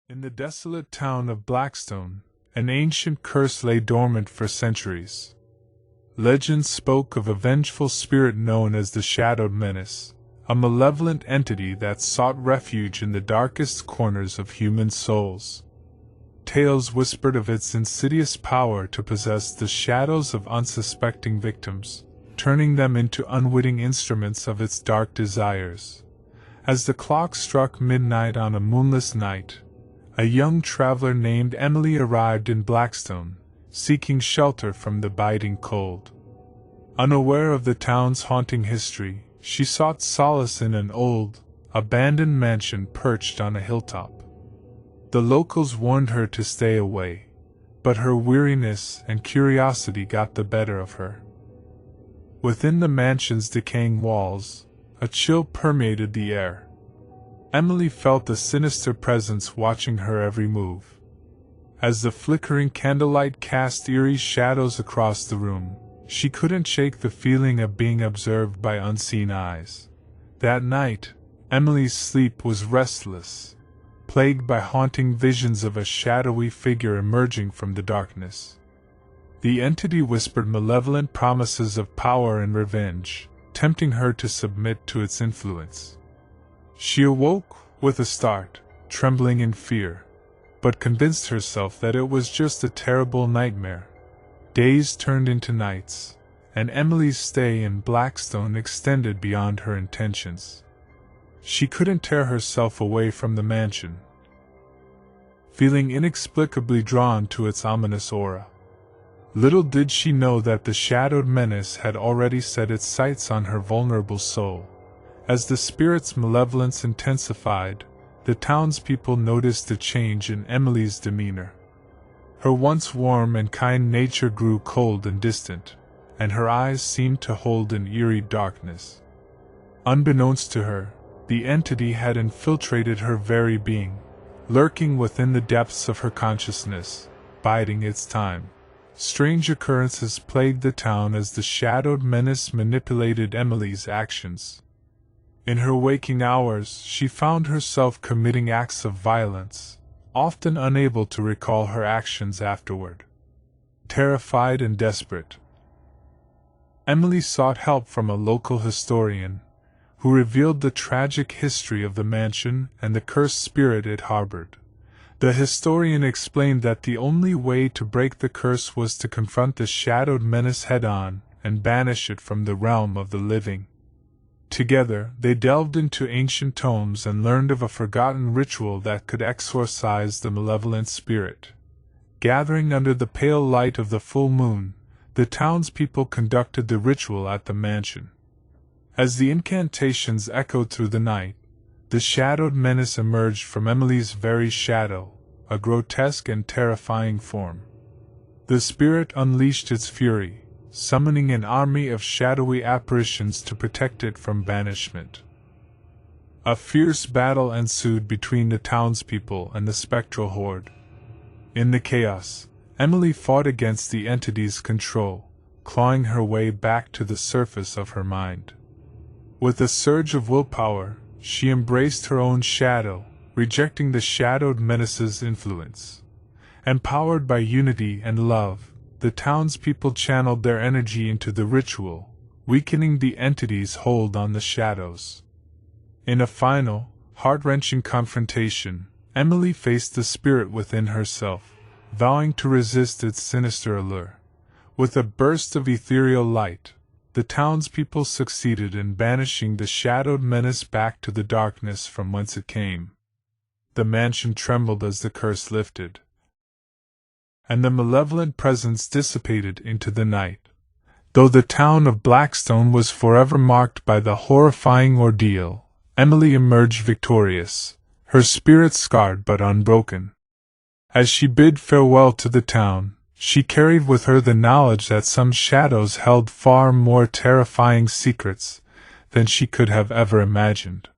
In the desolate town of Blackstone, an ancient curse lay dormant for centuries. Legend spoke of a vengeful spirit known as the Shadowed Menace, a malevolent entity that sought refuge in the darkest corners of human souls. Tales whispered of its insidious power to possess the shadows of unsuspecting victims, turning them into unwitting instruments of its dark desires. As the clock struck midnight on a moonless night, a young traveler named Emily arrived in Blackstone, seeking shelter from the biting cold. Unaware of the town's haunting history, she sought solace in an old, abandoned mansion perched on a hilltop. The locals warned her to stay away, but her weariness and curiosity got the better of her. Within the mansion's decaying walls, a chill permeated the air. Emily felt a sinister presence watching her every move. As the flickering candlelight cast eerie shadows across the room, she couldn't shake the feeling of being observed by unseen eyes. That night, Emily's sleep was restless, plagued by haunting visions of a shadowy figure emerging from the darkness. The entity whispered malevolent promises of power and revenge, tempting her to submit to its influence. She awoke with a start, trembling in fear, but convinced herself that it was just a terrible nightmare. Days turned into nights, and Emily's stay in Blackstone extended beyond her intentions. She couldn't tear herself away from the mansion, feeling inexplicably drawn to its ominous aura. Little did she know that the Shadowed Menace had already set its sights on her vulnerable soul. As the spirit's malevolence intensified, the townspeople noticed a change in Emily's demeanor. Her once warm and kind nature grew cold and distant, and her eyes seemed to hold an eerie darkness. Unbeknownst to her, the entity had infiltrated her very being, lurking within the depths of her consciousness, biding its time. Strange occurrences plagued the town as the Shadowed Menace manipulated Emily's actions. In her waking hours, she found herself committing acts of violence, often unable to recall her actions afterward. Terrified and desperate, Emily sought help from a local historian, who revealed the tragic history of the mansion and the cursed spirit it harbored. The historian explained that the only way to break the curse was to confront the Shadowed Menace head-on and banish it from the realm of the living. Together, they delved into ancient tomes and learned of a forgotten ritual that could exorcise the malevolent spirit. Gathering under the pale light of the full moon, the townspeople conducted the ritual at the mansion. As the incantations echoed through the night, the Shadowed Menace emerged from Emily's very shadow, a grotesque and terrifying form. The spirit unleashed its fury, summoning an army of shadowy apparitions to protect it from banishment. A fierce battle ensued between the townspeople and the spectral horde. In the chaos, Emily fought against the entity's control, clawing her way back to the surface of her mind. With a surge of willpower, she embraced her own shadow, rejecting the Shadowed Menace's influence. Empowered by unity and love, the townspeople channeled their energy into the ritual, weakening the entity's hold on the shadows. In a final, heart-wrenching confrontation, Emily faced the spirit within herself, vowing to resist its sinister allure. With a burst of ethereal light, the townspeople succeeded in banishing the Shadowed Menace back to the darkness from whence it came. The mansion trembled as the curse lifted, and the malevolent presence dissipated into the night. Though the town of Blackstone was forever marked by the horrifying ordeal, Emily emerged victorious, her spirit scarred but unbroken. As she bid farewell to the town, she carried with her the knowledge that some shadows held far more terrifying secrets than she could have ever imagined.